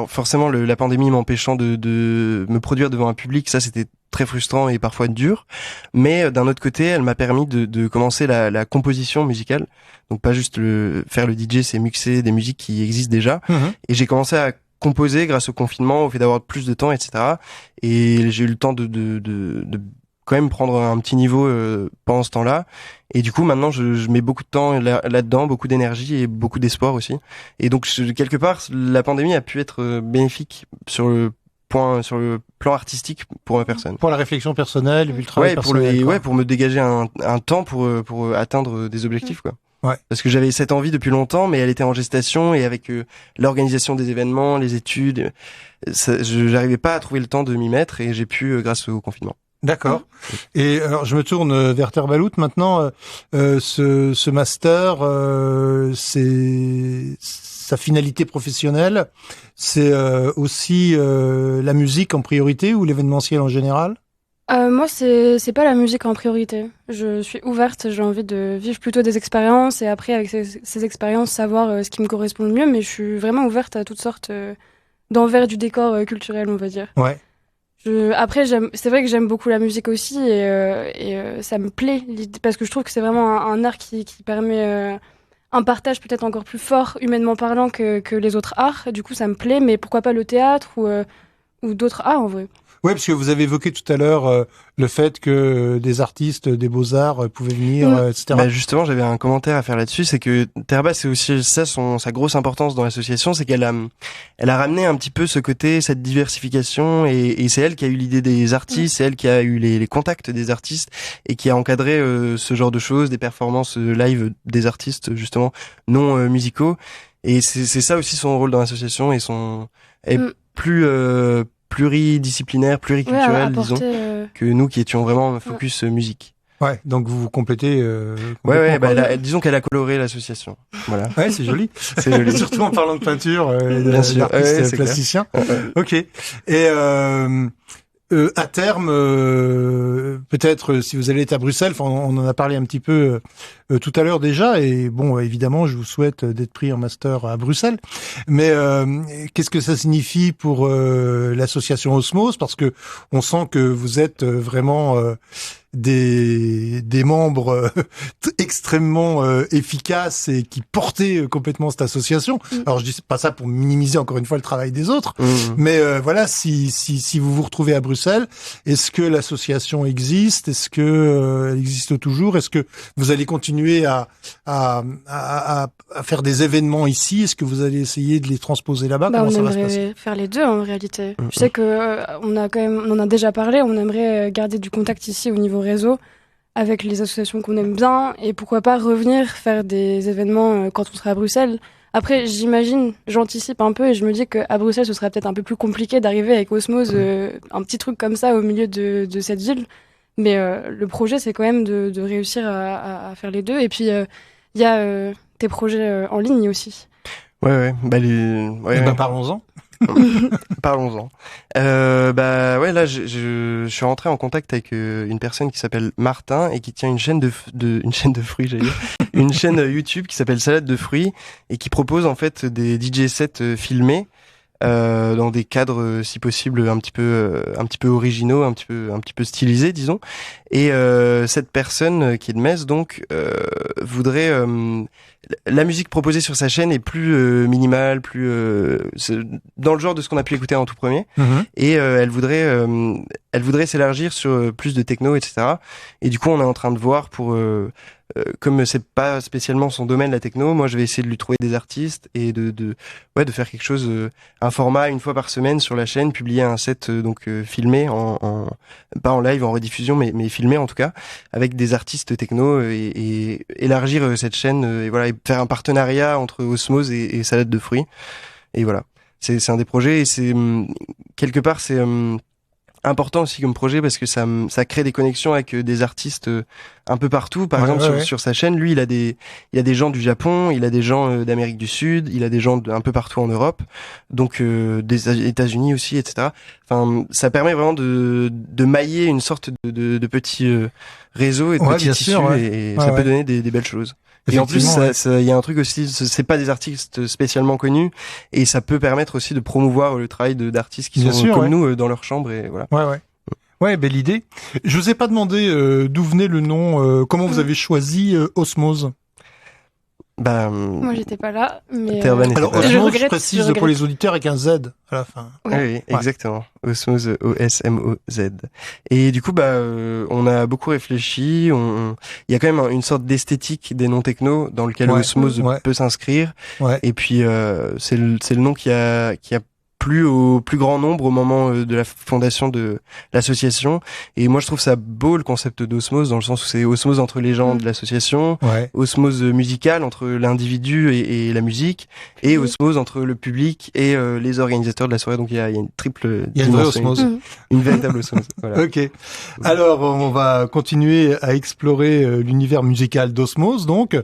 Forcément la pandémie m'empêchant de me produire devant un public, ça c'était très frustrant et parfois dur. Mais d'un autre côté, elle m'a permis de commencer la composition musicale. Donc pas juste faire le DJ, c'est mixer des musiques qui existent déjà. Et j'ai commencé à composer grâce au confinement, au fait d'avoir plus de temps, etc. Et j'ai eu le temps de quand même prendre un petit niveau pendant ce temps-là. Et du coup, maintenant, je mets beaucoup de temps là-dedans, beaucoup d'énergie et beaucoup d'espoir aussi. Et donc, quelque part, la pandémie a pu être bénéfique sur le plan artistique pour ma personne. Pour la réflexion personnelle, et puis le travail personnel. Pour me dégager un temps pour atteindre des objectifs, quoi. Ouais. Parce que j'avais cette envie depuis longtemps, mais elle était en gestation, et avec l'organisation des événements, les études, j'arrivais pas à trouver le temps de m'y mettre, et j'ai pu grâce au confinement. D'accord. Et alors je me tourne vers Terre Balout maintenant. Ce master, c'est sa finalité professionnelle, c'est aussi la musique en priorité, ou l'événementiel en général? Moi, c'est pas la musique en priorité. Je suis ouverte, j'ai envie de vivre plutôt des expériences, et après, avec ces expériences, savoir ce qui me correspond le mieux, mais je suis vraiment ouverte à toutes sortes d'envers du décor culturel, on va dire. Ouais. Après, c'est vrai que j'aime beaucoup la musique aussi, et ça me plaît, parce que je trouve que c'est vraiment un art qui permet un partage peut-être encore plus fort, humainement parlant, que les autres arts. Du coup, ça me plaît, mais pourquoi pas le théâtre ou d'autres arts, en vrai. Ouais, parce que vous avez évoqué tout à l'heure le fait que des artistes des Beaux-Arts pouvaient venir, etc. Bah justement, j'avais un commentaire à faire là-dessus, c'est que Terba, c'est aussi ça sa grosse importance dans l'association, c'est qu'elle a ramené un petit peu ce côté, cette diversification, et c'est elle qui a eu l'idée des artistes, c'est elle qui a eu les contacts des artistes et qui a encadré ce genre de choses, des performances live des artistes justement non musicaux. Et c'est ça aussi son rôle dans l'association, et est plus pluridisciplinaire, pluriculturel, disons, que nous qui étions vraiment focus musique. Ouais, donc vous complétez. Disons qu'elle a coloré l'association. Voilà. Ouais, c'est joli. C'est joli. Surtout en parlant de peinture, bien sûr, d'artiste plasticien. Ok. Et à terme, peut-être si vous allez être à Bruxelles, on en a parlé un petit peu tout à l'heure déjà, et bon, évidemment, je vous souhaite d'être pris en master à Bruxelles. Mais qu'est-ce que ça signifie pour l'association Osmose? Parce que on sent que vous êtes vraiment des membres extrêmement efficaces et qui portaient complètement cette association. Alors je dis pas ça pour minimiser encore une fois le travail des autres, mais voilà, si vous vous retrouvez à Bruxelles, est-ce que l'association existe? Est-ce que elle existe toujours? Est-ce que vous allez continuer à faire des événements ici? Est-ce que vous allez essayer de les transposer là-bas? Comment ça va se passer? Faire les deux en réalité. Je sais que on en a déjà parlé, on aimerait garder du contact ici au niveau réseau avec les associations qu'on aime bien, et pourquoi pas revenir faire des événements quand on sera à Bruxelles. Après, j'anticipe un peu et je me dis qu'à Bruxelles, ce serait peut-être un peu plus compliqué d'arriver avec Osmose, un petit truc comme ça au milieu de cette ville. Mais le projet, c'est quand même de réussir à faire les deux. Et puis, il y a tes projets en ligne aussi. Ouais. Parlons-en. Parlons-en. Là, je suis rentré en contact avec une personne qui s'appelle Martin et qui tient une chaîne une chaîne de fruits, j'allais dire, une chaîne YouTube qui s'appelle Salade de fruits, et qui propose en fait des DJ sets filmés dans des cadres si possible un petit peu originaux, un petit peu stylisés, disons. Et cette personne qui est de Metz donc voudrait la musique proposée sur sa chaîne est plus minimale, plus dans le genre de ce qu'on a pu écouter en tout premier. Et elle voudrait s'élargir sur plus de techno, etc. Et du coup, on est en train de voir pour comme c'est pas spécialement son domaine, la techno, moi je vais essayer de lui trouver des artistes et de faire quelque chose, un format une fois par semaine sur la chaîne, publier un set filmé pas en live, en rediffusion, mais filmé en tout cas, avec des artistes techno, et élargir cette chaîne, et faire un partenariat entre Osmose et Salade de fruits. Et voilà, c'est un des projets, et c'est quelque part c'est important aussi comme projet, parce que ça crée des connexions avec des artistes un peu partout. Par exemple, sur sa chaîne, lui, il a des gens du Japon, il a des gens d'Amérique du Sud, il a des gens un peu partout en Europe, donc des États-Unis aussi, etc. Enfin, ça permet vraiment de mailler une sorte de petit réseau et de petits tissus, et ça peut donner des belles choses. Et en plus, il y a un truc aussi, c'est pas des artistes spécialement connus, et ça peut permettre aussi de promouvoir le travail d'artistes qui sont comme nous dans leur chambre, et voilà. Ouais, belle idée. Je vous ai pas demandé d'où venait le nom, comment vous avez choisi Osmose? Moi j'étais pas là, mais alors Osmose, je précise pour les auditeurs, avec un Z à la fin. Oui, exactement. Osmose, O-S-M-O-Z. Et du coup, on a beaucoup réfléchi. Il y a quand même une sorte d'esthétique des noms techno dans lequel Osmose peut s'inscrire. Et puis c'est le nom qui a plu au plus grand nombre au moment de la fondation de l'association. Et moi, je trouve ça beau, le concept d'osmose, dans le sens où c'est osmose entre les gens de l'association, osmose musicale entre l'individu et la musique, et osmose entre le public et les organisateurs de la soirée. Donc il y a une triple osmose. Une véritable osmose. Voilà. Ok. Alors, on va continuer à explorer l'univers musical d'Osmose, donc.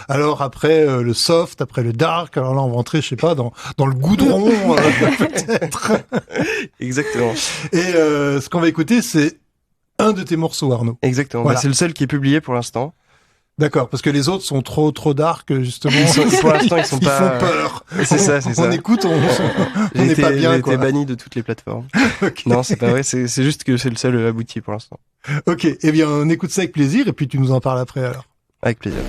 Alors, après le soft, après le dark, alors là, on va entrer, je sais pas, dans le goudron, peut-être. Exactement. Et ce qu'on va écouter, c'est un de tes morceaux, Arnaud. Exactement. Voilà. C'est le seul qui est publié pour l'instant. D'accord, parce que les autres sont trop dark, justement. Pour l'instant, ils font peur. C'est ça. On écoute, on n'est pas bien, j'ai été banni de toutes les plateformes. Okay. Non, c'est pas vrai, c'est juste que c'est le seul abouti pour l'instant. Ok, eh bien, on écoute ça avec plaisir, et puis tu nous en parles après, alors. Avec plaisir.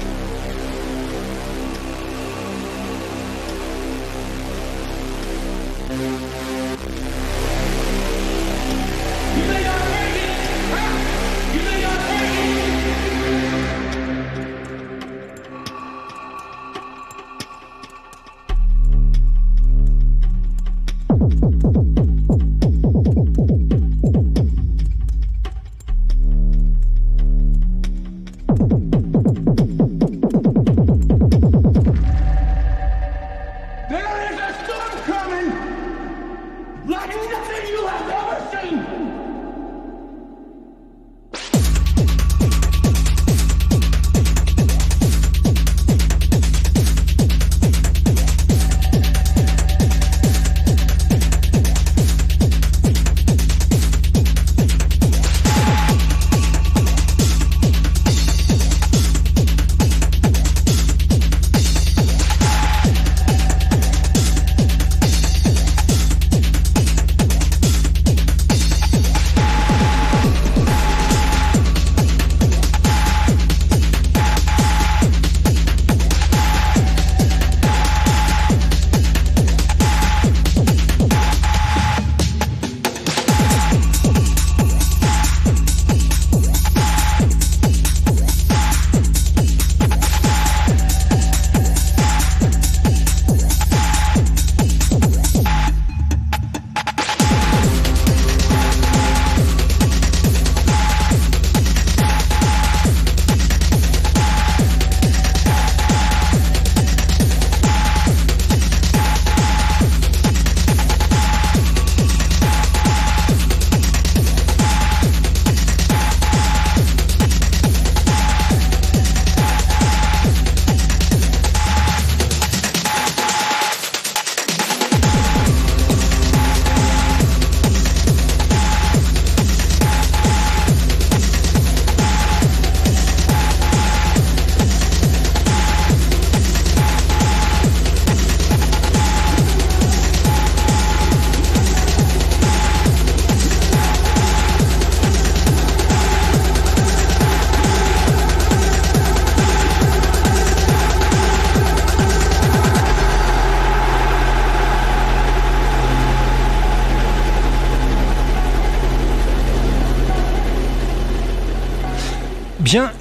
Bien,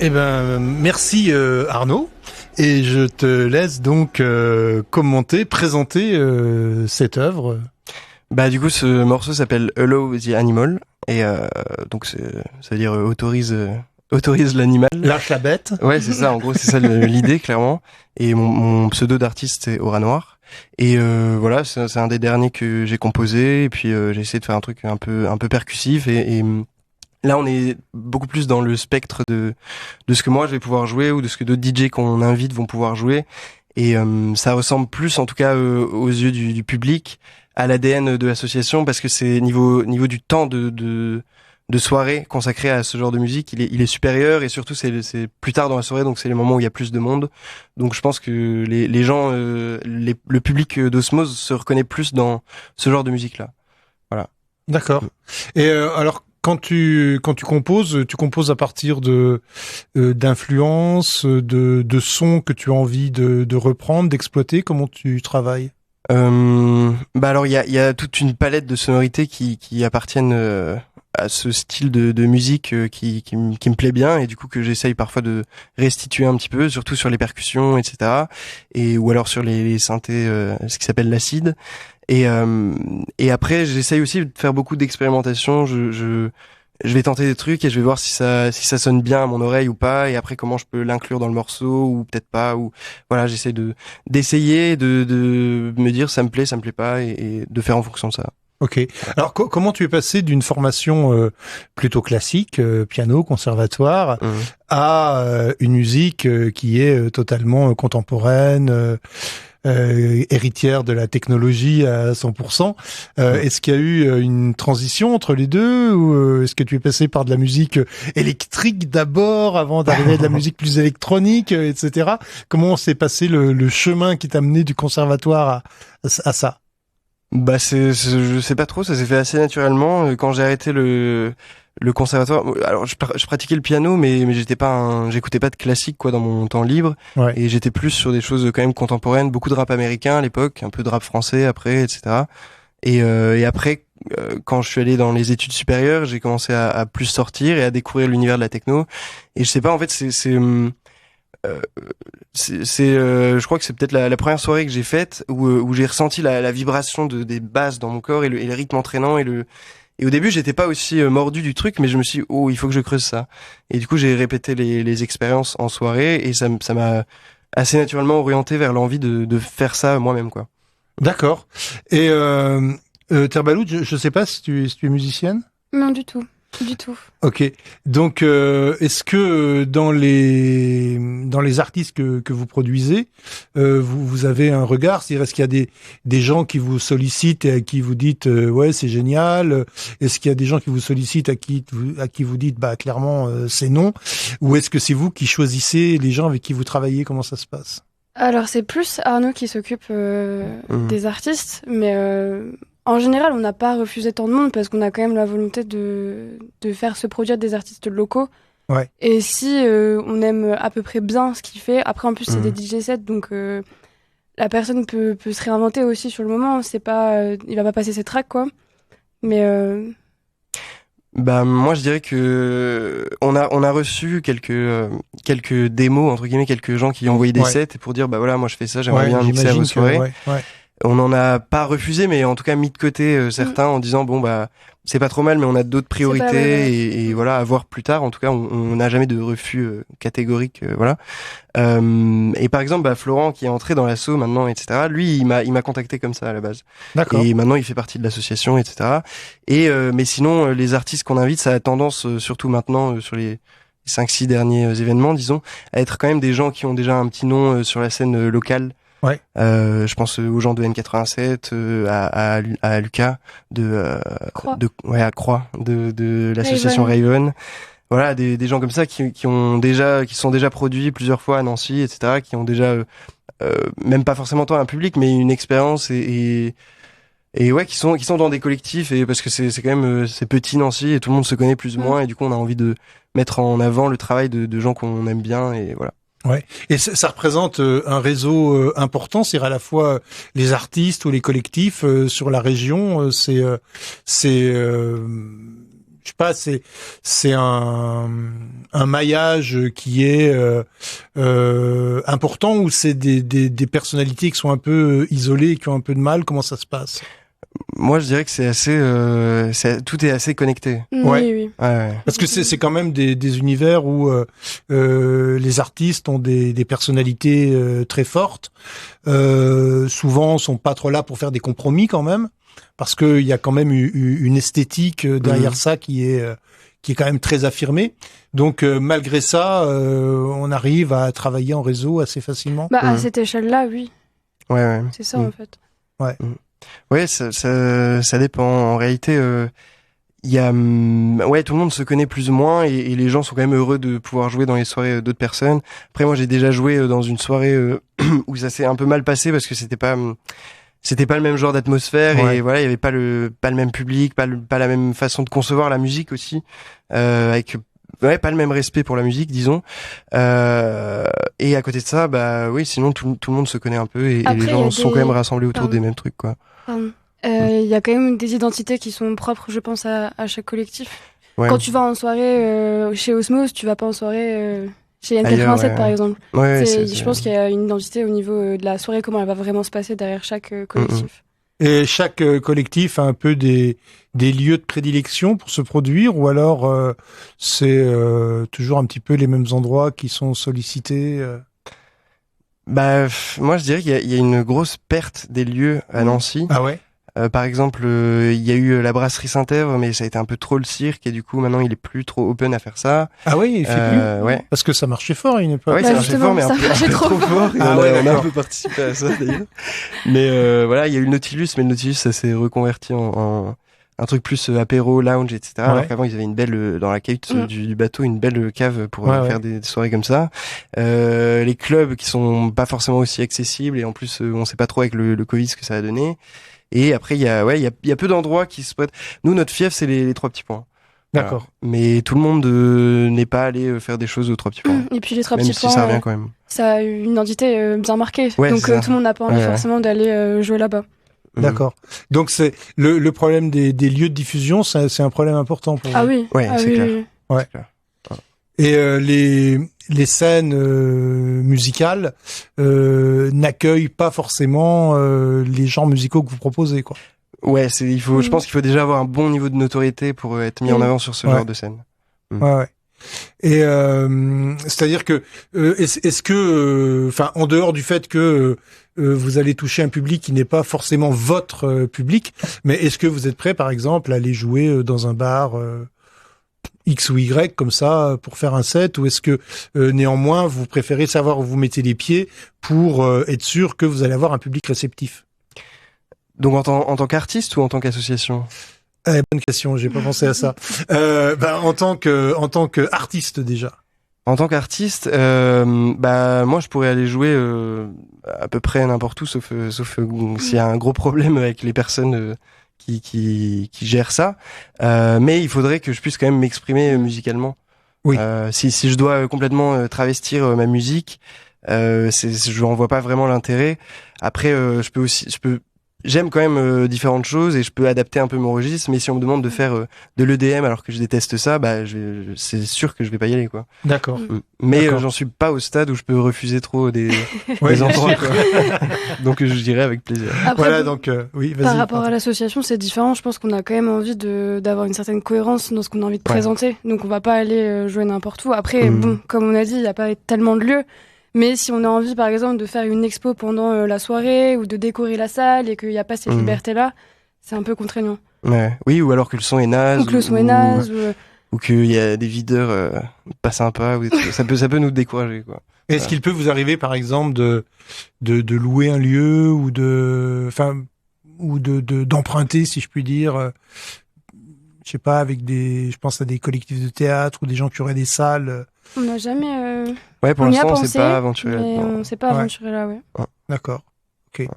merci Arnaud. Et je te laisse donc présenter cette œuvre. Bah du coup, ce morceau s'appelle Allow the Animal et donc ça veut dire autorise l'animal. Lâche la bête. Ouais, c'est ça. En gros, c'est ça l'idée clairement. Et mon pseudo d'artiste c'est Aura Noir. Et voilà, c'est un des derniers que j'ai composé. Et puis j'ai essayé de faire un truc un peu percussif et là, on est beaucoup plus dans le spectre de ce que moi je vais pouvoir jouer ou de ce que d'autres DJ qu'on invite vont pouvoir jouer. Et ça ressemble plus, en tout cas, aux yeux du public, à l'ADN de l'association, parce que c'est niveau du temps de soirée consacré à ce genre de musique, il est supérieur, et surtout c'est plus tard dans la soirée, donc c'est les moments où il y a plus de monde. Donc je pense que les gens, le public d'Osmose se reconnaît plus dans ce genre de musique là. Voilà. D'accord. Et alors. Quand tu composes à partir d'influences, de sons que tu as envie de reprendre, d'exploiter. Comment tu travailles? Alors il y a toute une palette de sonorités qui appartiennent à ce style de musique qui me plaît bien et du coup que j'essaye parfois de restituer un petit peu, surtout sur les percussions, etc. Ou alors sur les synthés, ce qui s'appelle l'acide. Et après, j'essaye aussi de faire beaucoup d'expérimentations. Je vais tenter des trucs et je vais voir si ça sonne bien à mon oreille ou pas. Et après, comment je peux l'inclure dans le morceau ou peut-être pas. Ou voilà, j'essaie d'essayer de me dire ça me plaît pas et de faire en fonction de ça. Ok. Alors comment tu es passé d'une formation plutôt classique, piano, conservatoire, à une musique qui est totalement contemporaine? Héritière de la technologie à 100%. Est-ce qu'il y a eu une transition entre les deux ou est-ce que tu es passé par de la musique électrique d'abord avant d'arriver à de la musique plus électronique, etc. Comment s'est passé le chemin qui t'a mené du conservatoire à ça? Bah je sais pas trop, ça s'est fait assez naturellement quand j'ai arrêté le conservatoire. Alors je pratiquais le piano mais j'écoutais pas de classique quoi dans mon temps libre. Ouais. Et j'étais plus sur des choses quand même contemporaines, beaucoup de rap américain à l'époque, un peu de rap français après, etc. Et après quand je suis allé dans les études supérieures, j'ai commencé à plus sortir et à découvrir l'univers de la techno. Et je sais pas, en fait je crois que c'est peut-être la première soirée que j'ai faite où j'ai ressenti la vibration des basses dans mon corps et le rythme entraînant et au début j'étais pas aussi mordu du truc, mais je me suis dit, il faut que je creuse ça. Et du coup j'ai répété les expériences en soirée et ça m'a assez naturellement orienté vers l'envie de faire ça moi-même quoi. D'accord. Et Terbalou, je sais pas si tu es musicienne? Non, du tout. Du tout. Ok. Donc, est-ce que dans les artistes que vous produisez, vous avez un regard? C'est-à-dire, est-ce qu'il y a des gens qui vous sollicitent et à qui vous dites ouais c'est génial? Est-ce qu'il y a des gens qui vous sollicitent à qui vous dites bah clairement c'est non? Ou est-ce que c'est vous qui choisissez les gens avec qui vous travaillez? Comment ça se passe? Alors c'est plus Arnaud qui s'occupe des artistes, mais en général, on n'a pas refusé tant de monde parce qu'on a quand même la volonté de faire se produire des artistes locaux. Ouais. Et si on aime à peu près bien ce qu'il fait, après en plus c'est des DJ sets, donc la personne peut se réinventer aussi sur le moment. C'est pas, il va pas passer ses tracks quoi. Mais bah moi je dirais que on a reçu quelques démos entre guillemets, quelques gens qui ont envoyé des sets pour dire bah voilà moi je fais ça, j'aimerais bien mixer à vos soirées. On n'en a pas refusé, mais en tout cas mis de côté certains en disant bon bah c'est pas trop mal, mais on a d'autres priorités et voilà à voir plus tard. En tout cas, on n'a jamais de refus catégorique, voilà. Et par exemple, bah, Florent qui est entré dans l'asso maintenant, etc. Lui, il m'a contacté comme ça à la base. D'accord. Et maintenant, il fait partie de l'association, etc. Et mais sinon, les artistes qu'on invite, ça a tendance, surtout maintenant sur les 5-6 derniers événements, disons, à être quand même des gens qui ont déjà un petit nom sur la scène locale. Ouais. Je pense aux gens de N87, à Lucas, à Croix, de l'association Raven. Voilà, des gens comme ça qui sont déjà produits plusieurs fois à Nancy, etc., qui ont déjà, même pas forcément tant un public, mais une expérience et ouais, qui sont dans des collectifs et parce que c'est quand même, c'est petit Nancy et tout le monde se connaît plus ou moins et du coup on a envie de mettre en avant le travail de gens qu'on aime bien et voilà. Ouais. Et ça représente un réseau important, c'est à la fois les artistes ou les collectifs sur la région. Je sais pas, c'est un un maillage qui est important, ou c'est des personnalités qui sont un peu isolées, qui ont un peu de mal? Comment ça se passe? Moi, je dirais que c'est assez, tout est assez connecté. Ouais. Oui. Ouais. Parce que c'est quand même des univers où les artistes ont des personnalités très fortes. Souvent, sont pas trop là pour faire des compromis quand même, parce qu'il y a quand même une esthétique derrière ça qui est quand même très affirmée. Donc malgré ça, on arrive à travailler en réseau assez facilement. Bah à cette échelle-là, oui. Ouais. C'est ça en fait. Ouais. Ouais, ça dépend. En réalité, il y a, tout le monde se connaît plus ou moins et les gens sont quand même heureux de pouvoir jouer dans les soirées d'autres personnes. Après, moi, j'ai déjà joué dans une soirée où ça s'est un peu mal passé parce que c'était pas le même genre d'atmosphère et voilà, il y avait pas le même public, pas la même façon de concevoir la musique aussi, avec pas le même respect pour la musique, disons. Et à côté de ça, bah oui, sinon tout le monde se connaît un peu et les gens sont quand même rassemblés autour des mêmes trucs, quoi. Il y a quand même des identités qui sont propres, je pense, à chaque collectif. Ouais. Quand tu vas en soirée chez Osmose, tu vas pas en soirée chez N87 par exemple. Je pense qu'il y a une identité au niveau de la soirée, comment elle va vraiment se passer derrière chaque collectif. Et chaque collectif a un peu des lieux de prédilection pour se produire, ou alors c'est toujours un petit peu les mêmes endroits qui sont sollicités? Bah moi je dirais qu'il y a une grosse perte des lieux à Nancy. Ah ouais. Par exemple, il y a eu la brasserie Saint-Èvre, mais ça a été un peu trop le cirque et du coup maintenant il est plus trop open à faire ça. Ah oui, il fait plus. Ouais. Parce que ça marchait fort à une époque. Ouais, ça marchait fort, mais un peu trop fort. Et on a un peu participé à ça d'ailleurs. Mais voilà, il y a eu le Nautilus, mais le Nautilus ça s'est reconverti en un truc plus apéro, lounge, etc. Ouais. Alors qu'avant ils avaient une belle dans la cahute du bateau, une belle cave pour faire des soirées comme ça. Les clubs qui sont pas forcément aussi accessibles et en plus on sait pas trop avec le Covid ce que ça a donné. Et après il y a peu d'endroits qui se prêtent. Nous notre fief c'est les 3 petits points. D'accord. Voilà. Mais tout le monde n'est pas allé faire des choses aux 3 petits points. Et puis les 3 petits points, même si ça revient quand même. Ça a une identité bien marquée. Ouais, donc tout le monde n'a pas envie forcément d'aller jouer là-bas. D'accord. Donc c'est le problème des lieux de diffusion, c'est un problème important pour vous. Ah oui. Ouais, c'est clair. Oui. Ouais. C'est clair. Et les scènes musicales n'accueillent pas forcément les genres musicaux que vous proposez, quoi. Ouais, je pense qu'il faut déjà avoir un bon niveau de notoriété pour être mis en avant sur ce genre de scène. Ouais. Et c'est-à-dire que est-ce que, en dehors du fait que vous allez toucher un public qui n'est pas forcément votre public, mais est-ce que vous êtes prêt, par exemple, à aller jouer dans un bar X ou Y comme ça pour faire un set, ou est-ce que néanmoins vous préférez savoir où vous mettez les pieds pour être sûr que vous allez avoir un public réceptif? Donc en tant qu'artiste ou en tant qu'association? Bonne question, j'ai pas pensé à ça. En tant que artiste déjà. En tant qu'artiste, moi je pourrais aller jouer à peu près n'importe où, sauf s'il y a un gros problème avec les personnes qui gèrent ça. Mais il faudrait que je puisse quand même m'exprimer musicalement. Oui. Si je dois complètement travestir ma musique, je n'en vois pas vraiment l'intérêt. Après, j'aime quand même différentes choses et je peux adapter un peu mon registre, mais si on me demande de faire de l'EDM alors que je déteste ça, c'est sûr que je vais pas y aller, quoi. D'accord. Mais j'en suis pas au stade où je peux refuser trop des endroits, quoi. Donc je dirais avec plaisir. Après, voilà, donc oui, vas-y. Par rapport à l'association, c'est différent. Je pense qu'on a quand même envie d'avoir une certaine cohérence dans ce qu'on a envie de présenter. Donc on va pas aller jouer n'importe où. Après, comme on a dit, il y a pas tellement de lieux. Mais si on a envie, par exemple, de faire une expo pendant la soirée ou de décorer la salle et qu'il n'y a pas cette liberté-là, c'est un peu contraignant. Ouais. Oui, ou alors que le son est naze. Ou que le son est naze. Ou qu'il y a des videurs pas sympas. Ou ça peut nous décourager, quoi. Est-ce qu'il peut vous arriver, par exemple, de louer un lieu ou d'emprunter, si je puis dire, je sais pas, je pense à des collectifs de théâtre ou des gens qui auraient des salles. On n'a jamais. Ouais, pour l'instant, on s'est pas aventuré là-dedans. On s'est pas aventuré là, ouais. D'accord. Ok.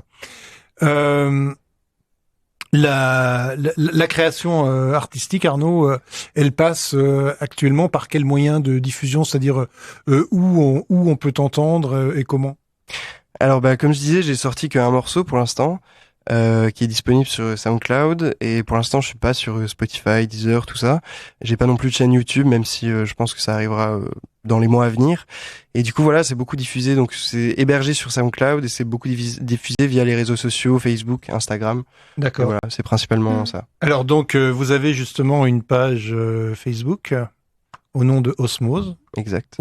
La création artistique, Arnaud, elle passe actuellement par quels moyens de diffusion, c'est-à-dire où on peut t'entendre et comment? Alors, comme je disais, j'ai sorti qu'un morceau pour l'instant. qui est disponible sur SoundCloud. Et pour l'instant, je suis pas sur Spotify, Deezer, tout ça. J'ai pas non plus de chaîne YouTube, même si je pense que ça arrivera dans les mois à venir. Et du coup, voilà, c'est beaucoup diffusé. Donc, c'est hébergé sur SoundCloud et c'est beaucoup diffusé via les réseaux sociaux, Facebook, Instagram. D'accord. Et voilà, c'est principalement ça. Alors donc, vous avez justement une page Facebook au nom de Osmose. Exact.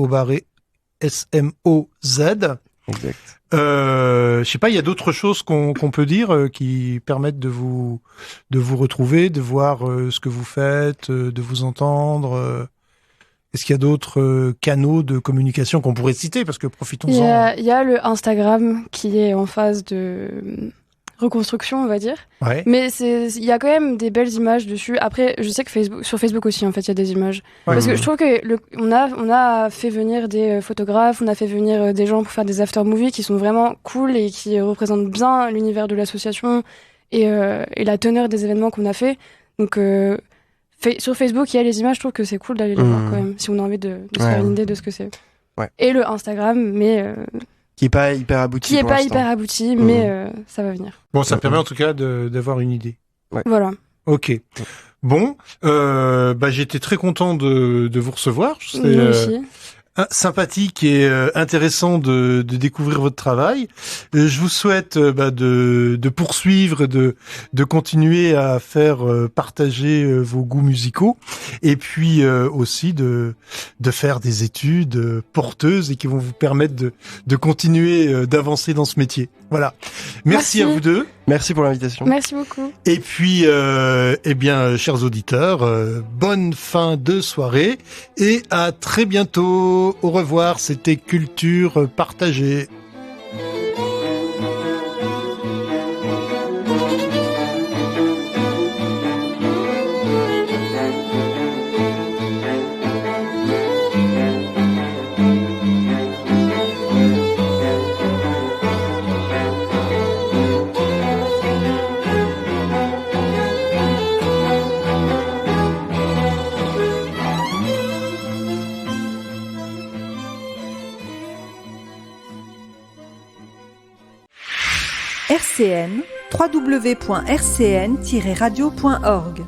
SMOZ. Exact. Je sais pas, il y a d'autres choses qu'on peut dire qui permettent de vous retrouver, de voir ce que vous faites, de vous entendre. Est-ce qu'il y a d'autres canaux de communication qu'on pourrait citer? Parce que profitons-en. Il y a le Instagram qui est en phase de reconstruction, on va dire. Ouais. Mais il y a quand même des belles images dessus. Après, je sais que sur Facebook aussi, en fait, il y a des images. Ouais. Parce que je trouve que on a fait venir des photographes, on a fait venir des gens pour faire des after-movies qui sont vraiment cool et qui représentent bien l'univers de l'association et la teneur des événements qu'on a fait. Donc, sur Facebook, il y a les images. Je trouve que c'est cool d'aller les voir quand même, si on a envie de se faire une idée de ce que c'est. Ouais. Et le Instagram, mais qui est pas hyper abouti. Mais ça va venir. Bon, ça permet en tout cas d'avoir une idée. Ouais. Voilà. Ok. Bon, j'étais très content de vous recevoir. Nous aussi. Sympathique et intéressant de découvrir votre travail. Je vous souhaite de poursuivre, de continuer à faire partager vos goûts musicaux et puis aussi de faire des études porteuses et qui vont vous permettre de continuer d'avancer dans ce métier. Voilà. Merci à vous deux. Merci pour l'invitation. Merci beaucoup. Et puis, chers auditeurs, bonne fin de soirée et à très bientôt. Au revoir, c'était Culture Partagée. RCN, www.rcn-radio.org